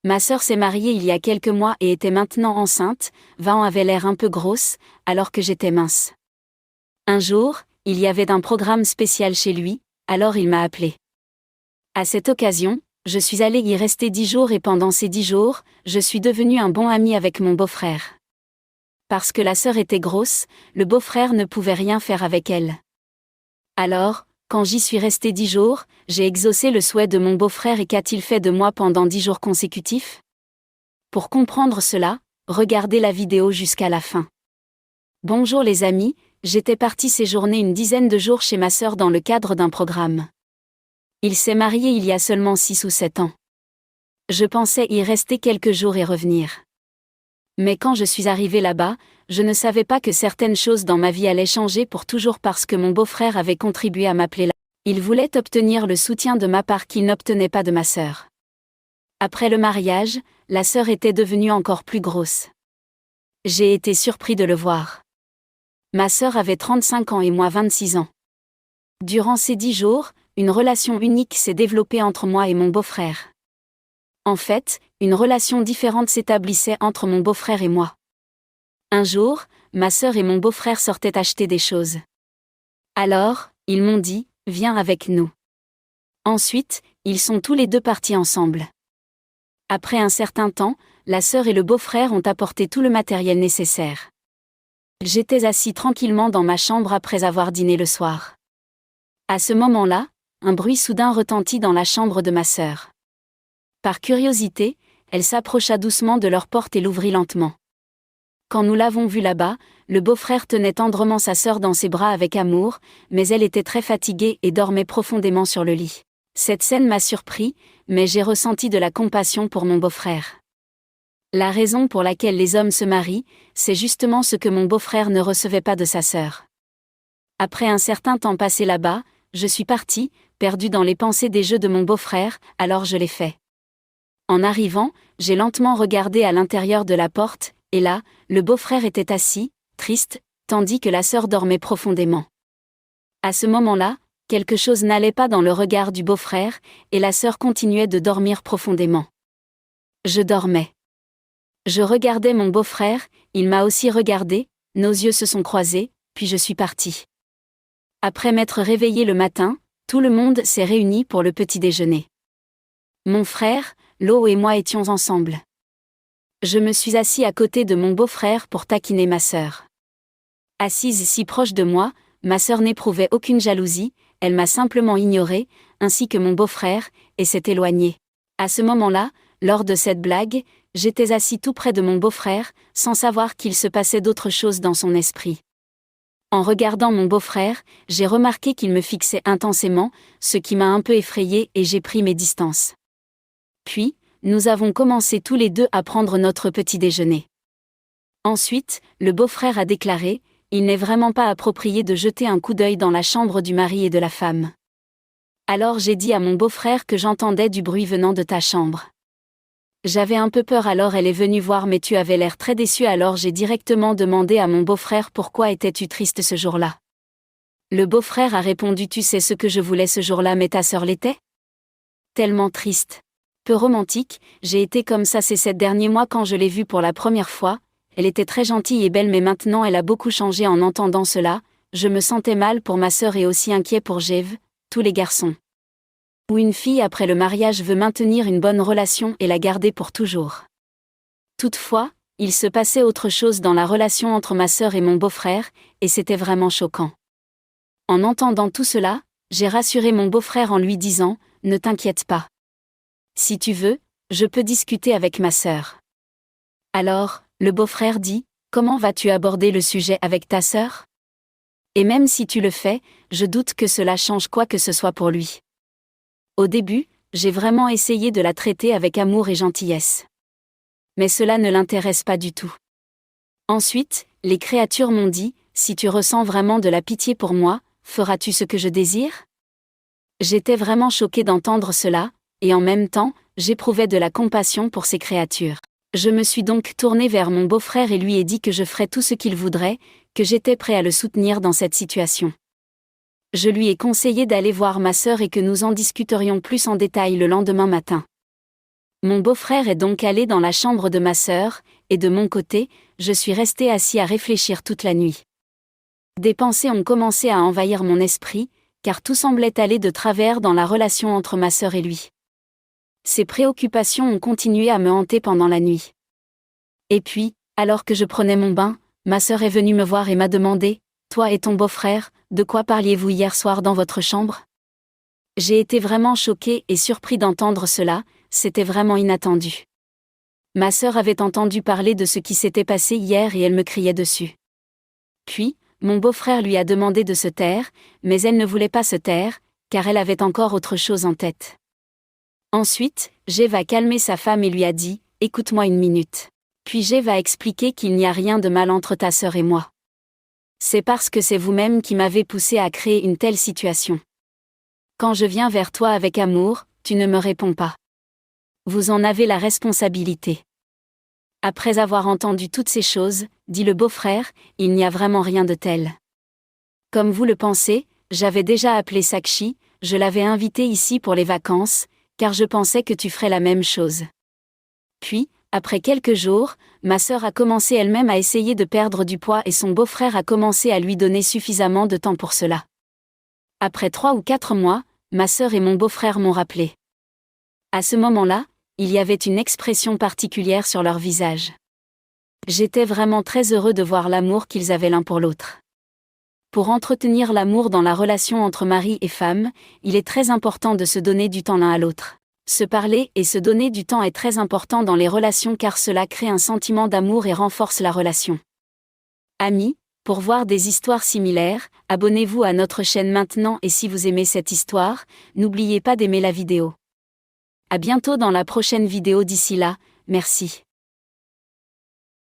Ma sœur s'est mariée il y a quelques mois et était maintenant enceinte. Vahan avait l'air un peu grosse, alors que j'étais mince. Un jour, il y avait un programme spécial chez lui, alors il m'a appelé. À cette occasion, je suis allée y rester 10 jours et pendant ces 10 jours, je suis devenue un bon ami avec mon beau-frère. Parce que la sœur était grosse, le beau-frère ne pouvait rien faire avec elle. Alors, quand j'y suis restée 10 jours, j'ai exaucé le souhait de mon beau-frère et qu'a-t-il fait de moi pendant 10 jours consécutifs? Pour comprendre cela, regardez la vidéo jusqu'à la fin. Bonjour les amis, j'étais partie séjourner une dizaine de jours chez ma sœur dans le cadre d'un programme. Il s'est marié il y a seulement 6 ou 7 ans. Je pensais y rester quelques jours et revenir. Mais quand je suis arrivée là-bas, je ne savais pas que certaines choses dans ma vie allaient changer pour toujours parce que mon beau-frère avait contribué à m'appeler là. Il voulait obtenir le soutien de ma part qu'il n'obtenait pas de ma sœur. Après le mariage, la sœur était devenue encore plus grosse. J'ai été surpris de le voir. Ma sœur avait 35 ans et moi 26 ans. Durant ces 10 jours, une relation unique s'est développée entre moi et mon beau-frère. En fait, une relation différente s'établissait entre mon beau-frère et moi. Un jour, ma sœur et mon beau-frère sortaient acheter des choses. Alors, ils m'ont dit, « Viens avec nous ». Ensuite, ils sont tous les deux partis ensemble. Après un certain temps, la sœur et le beau-frère ont apporté tout le matériel nécessaire. J'étais assis tranquillement dans ma chambre après avoir dîné le soir. À ce moment-là, un bruit soudain retentit dans la chambre de ma sœur. Par curiosité, elle s'approcha doucement de leur porte et l'ouvrit lentement. Quand nous l'avons vue là-bas, le beau-frère tenait tendrement sa sœur dans ses bras avec amour, mais elle était très fatiguée et dormait profondément sur le lit. Cette scène m'a surpris, mais j'ai ressenti de la compassion pour mon beau-frère. La raison pour laquelle les hommes se marient, c'est justement ce que mon beau-frère ne recevait pas de sa sœur. Après un certain temps passé là-bas, je suis partie, perdue dans les pensées des jeux de mon beau-frère, alors je l'ai fait. En arrivant, j'ai lentement regardé à l'intérieur de la porte, et là, le beau-frère était assis, triste, tandis que la sœur dormait profondément. À ce moment-là, quelque chose n'allait pas dans le regard du beau-frère, et la sœur continuait de dormir profondément. Je dormais. Je regardais mon beau-frère, il m'a aussi regardé, nos yeux se sont croisés, puis je suis partie. Après m'être réveillée le matin, tout le monde s'est réuni pour le petit déjeuner. Mon frère, Lo et moi étions ensemble. Je me suis assis à côté de mon beau-frère pour taquiner ma sœur. Assise si proche de moi, ma sœur n'éprouvait aucune jalousie, elle m'a simplement ignorée, ainsi que mon beau-frère, et s'est éloignée. À ce moment-là, lors de cette blague, j'étais assis tout près de mon beau-frère, sans savoir qu'il se passait d'autres choses dans son esprit. En regardant mon beau-frère, j'ai remarqué qu'il me fixait intensément, ce qui m'a un peu effrayée et j'ai pris mes distances. Puis, nous avons commencé tous les deux à prendre notre petit déjeuner. Ensuite, le beau-frère a déclaré, « Il n'est vraiment pas approprié de jeter un coup d'œil dans la chambre du mari et de la femme. » Alors j'ai dit à mon beau-frère que j'entendais du bruit venant de ta chambre. J'avais un peu peur alors elle est venue voir mais tu avais l'air très déçu alors j'ai directement demandé à mon beau-frère pourquoi étais-tu triste ce jour-là. Le beau-frère a répondu tu sais ce que je voulais ce jour-là mais ta sœur l'était? Tellement triste. Peu romantique, j'ai été comme ça ces 7 derniers mois quand je l'ai vue pour la première fois, elle était très gentille et belle mais maintenant elle a beaucoup changé en entendant cela, je me sentais mal pour ma sœur et aussi inquiet pour Jev, tous les garçons. Ou une fille après le mariage veut maintenir une bonne relation et la garder pour toujours. Toutefois, il se passait autre chose dans la relation entre ma sœur et mon beau-frère, et c'était vraiment choquant. En entendant tout cela, j'ai rassuré mon beau-frère en lui disant « Ne t'inquiète pas. Si tu veux, je peux discuter avec ma sœur. » Alors, le beau-frère dit « Comment vas-tu aborder le sujet avec ta sœur? Et même si tu le fais, je doute que cela change quoi que ce soit pour lui. » Au début, j'ai vraiment essayé de la traiter avec amour et gentillesse. Mais cela ne l'intéresse pas du tout. Ensuite, les créatures m'ont dit « Si tu ressens vraiment de la pitié pour moi, feras-tu ce que je désire ?» J'étais vraiment choquée d'entendre cela, et en même temps, j'éprouvais de la compassion pour ces créatures. Je me suis donc tournée vers mon beau-frère et lui ai dit que je ferais tout ce qu'il voudrait, que j'étais prêt à le soutenir dans cette situation. Je lui ai conseillé d'aller voir ma sœur et que nous en discuterions plus en détail le lendemain matin. Mon beau-frère est donc allé dans la chambre de ma sœur, et de mon côté, je suis resté assis à réfléchir toute la nuit. Des pensées ont commencé à envahir mon esprit, car tout semblait aller de travers dans la relation entre ma sœur et lui. Ces préoccupations ont continué à me hanter pendant la nuit. Et puis, alors que je prenais mon bain, ma sœur est venue me voir et m'a demandé « Toi et ton beau-frère, de quoi parliez-vous hier soir dans votre chambre ?» J'ai été vraiment choquée et surpris d'entendre cela, c'était vraiment inattendu. Ma sœur avait entendu parler de ce qui s'était passé hier et elle me criait dessus. Puis, mon beau-frère lui a demandé de se taire, mais elle ne voulait pas se taire, car elle avait encore autre chose en tête. Ensuite, Jeff a calmé sa femme et lui a dit « Écoute-moi une minute. » Puis Jeff a expliqué qu'il n'y a rien de mal entre ta sœur et moi. C'est parce que c'est vous-même qui m'avez poussé à créer une telle situation. Quand je viens vers toi avec amour, tu ne me réponds pas. Vous en avez la responsabilité. Après avoir entendu toutes ces choses, dit le beau-frère, il n'y a vraiment rien de tel. Comme vous le pensez, j'avais déjà appelé Sakshi, je l'avais invité ici pour les vacances, car je pensais que tu ferais la même chose. Puis, après quelques jours, ma sœur a commencé elle-même à essayer de perdre du poids et son beau-frère a commencé à lui donner suffisamment de temps pour cela. Après 3 ou 4 mois, ma sœur et mon beau-frère m'ont rappelé. À ce moment-là, il y avait une expression particulière sur leur visage. J'étais vraiment très heureux de voir l'amour qu'ils avaient l'un pour l'autre. Pour entretenir l'amour dans la relation entre mari et femme, il est très important de se donner du temps l'un à l'autre. Se parler et se donner du temps est très important dans les relations car cela crée un sentiment d'amour et renforce la relation. Amis, pour voir des histoires similaires, abonnez-vous à notre chaîne maintenant et si vous aimez cette histoire, n'oubliez pas d'aimer la vidéo. À bientôt dans la prochaine vidéo d'ici là, merci.